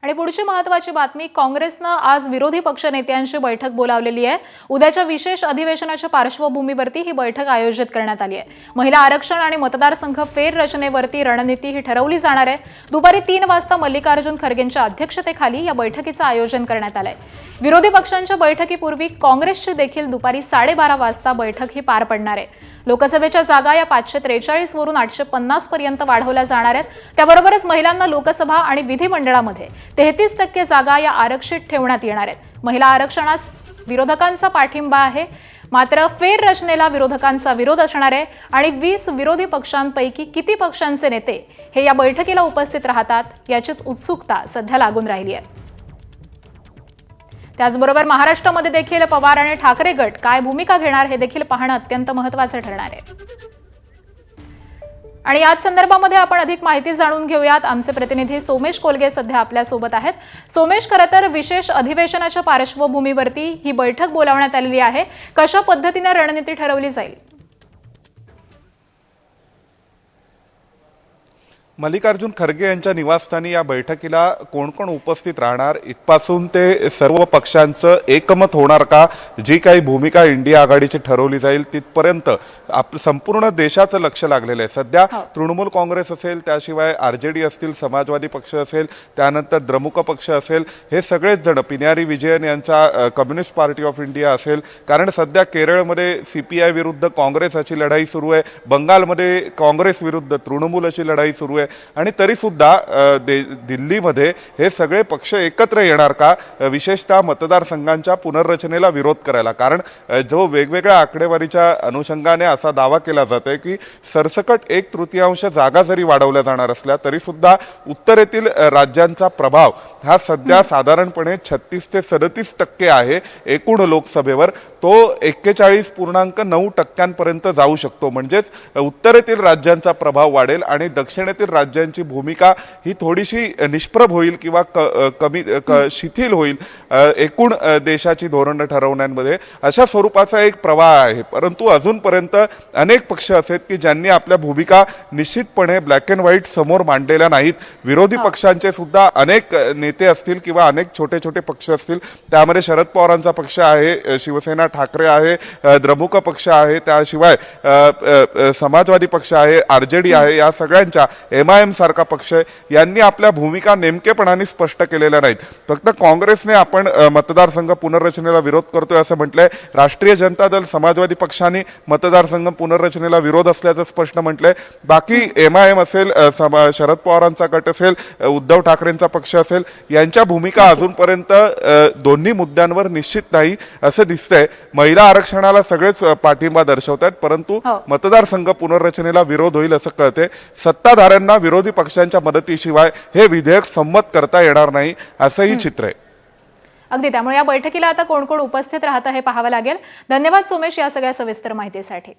आणि पुढची महत्त्वाची बातमी, काँग्रेसनं आज विरोधी पक्षनेत्यांची बैठक बोलावलेली आहे। उद्याच्या विशेष अधिवेशनाच्या पार्श्वभूमीवरती ही बैठक आयोजित करण्यात आली आहे। महिला आरक्षण आणि मतदारसंघ फेररचनेवरती रणनीती ही ठरवली जाणार आहे। दुपारी 3 वाजता मल्लिकार्जुन खरगेंच्या अध्यक्षतेखाली या बैठकीचं आयोजन करण्यात आलंय। विरोधी पक्षांच्या बैठकीपूर्वी काँग्रेसची देखील दुपारी 12:30 वाजता बैठक ही पार पडणार आहे। लोकसभेच्या जागा या 543 वरून 850 पर्यंत वाढवल्या जाणार आहेत। त्याबरोबरच महिलांना लोकसभा आणि विधिमंडळामध्ये 33% जागा या आरक्षित ठेवण्यात येणार आहेत। महिला आरक्षणास विरोधकांचा पाठिंबा आहे, मात्र फेररचनेला विरोधकांचा विरोध असणार आहे आणि 20 विरोधी पक्षांपैकी किती पक्षांचे नेते हे या बैठकीला उपस्थित राहतात याचीच उत्सुकता सध्या लागून राहिली आहे। त्याचबरोबर महाराष्ट्रामध्ये देखील पवार आणि ठाकरे गट काय भूमिका घेणार हे देखील पाहणं अत्यंत महत्त्वाचं ठरणार आहे। आणि याच संदर्भामध्ये आपण अधिक माहिती जाणून घेऊयात। आमचे प्रतिनिधी सोमेश कोलगे सध्या आपल्या सोबत आहेत। सोमेश, खरं तर विशेष अधिवेशनाच्या पार्श्वभूमीवरती ही बैठक बोलावण्यात आलेली आहे। कशा पद्धतीने रणनीती ठरवली जाईल? मल्लिकार्जुन खरगे यांच्या निवासस्थानी या बैठकीला कोण कोण उपस्थित राहणार, इथपासून ते सर्व पक्षांचं एकमत होणार का, जी काही भूमिका इंडिया आघाडीची ठरवली जाईल तिथपर्यंत संपूर्ण देशाचं लक्ष लागलेलं आहे। सध्या तृणमूल काँग्रेस असेल, त्याशिवाय आरजेडी असतील, समाजवादी पक्ष असेल, त्यानंतर द्रमुक पक्ष असेल, हे सगळेच जण, पिनारी विजयन यांचा कम्युनिस्ट पार्टी ऑफ इंडिया असेल, कारण सध्या केरळमध्ये CPI विरुद्ध काँग्रेस अशी लढाई सुरू आहे, बंगालमध्ये काँग्रेस विरुद्ध तृणमूल अशी लढाई सुरू आहे, आणि तरी सुद्धा दिल्लीमध्ये हे सगळे पक्ष एकत्र येणार का, विशेषतः मतदारसंघांच्या पुनर्रचनेला विरोध करायला? कारण जो वेगवेगळ्या आकडेवारीच्या अनुषंगाने असा दावा केला जातोय की सरसकट 1/3 जागा जरी वाढवल्या जाणार असल्या तरी सुद्धा उत्तरेतील राज्यांचा प्रभाव हा सध्या साधारणपणे 36 ते 37% आहे एकूण लोकसभेवर, तो 41.9% जाऊ शकतो। म्हणजेच उत्तरेतील राज्यांचा प्रभाव वाढेल आणि दक्षिणेतील राज्यांची भूमिका ही थोडीशी निष्प्रभ होईल किंवा कमी शिथिल होईल एकूण देशाची धोरणं ठरवण्यामध्ये, अशा स्वरूपाचा एक प्रवाह आहे। परंतु अजूनपर्यंत अनेक पक्ष आहेत की ज्यांनी आपल्या भूमिका निश्चितपणे ब्लॅक अँड व्हाईट समोर मांडलेल्या नाहीत। विरोधी पक्षांचे सुद्धा अनेक नेते असतील किंवा अनेक छोटे छोटे पक्ष असतील, त्यामध्ये शरद पवारांचा पक्ष आहे, शिवसेना ठाकरे आहे, द्रमुक पक्ष आहे, त्याशिवाय समाजवादी पक्ष आहे, आरजेडी आहे, या सगळ्यांच्या MIM सारखा पक्ष यांनी आपल्या भूमिका नेमकेपणाने स्पष्ट केलेल्या नाहीत। फक्त काँग्रेसने आपण मतदारसंघ पुनर्रचनेला विरोध करतोय असं म्हटलंय, राष्ट्रीय जनता दल, समाजवादी पक्षांनी मतदारसंघ पुनर्रचनेला विरोध असल्याचं स्पष्ट म्हटलंय। बाकी MIM असेल, शरद पवारांचा गट असेल, उद्धव ठाकरेंचा पक्ष असेल, यांच्या भूमिका अजूनपर्यंत दोन्ही मुद्द्यांवर निश्चित नाही असं दिसतंय। महिला आरक्षणाला सगळेच पाठिंबा दर्शवतात, परंतु मतदारसंघ पुनर्रचनेला विरोध होईल असं कळते। सत्ताधाऱ्यांना विरोधी पक्षांच्या मदतीशिवाय हे विधेयक संमत करता येणार नाही असंही चित्र आहे। अगदी, त्यामुळे या बैठकीला आता कोण कोण उपस्थित राहतं हे पाहावं लागेल। धन्यवाद सोमेश या सगळ्या सविस्तर माहितीसाठी।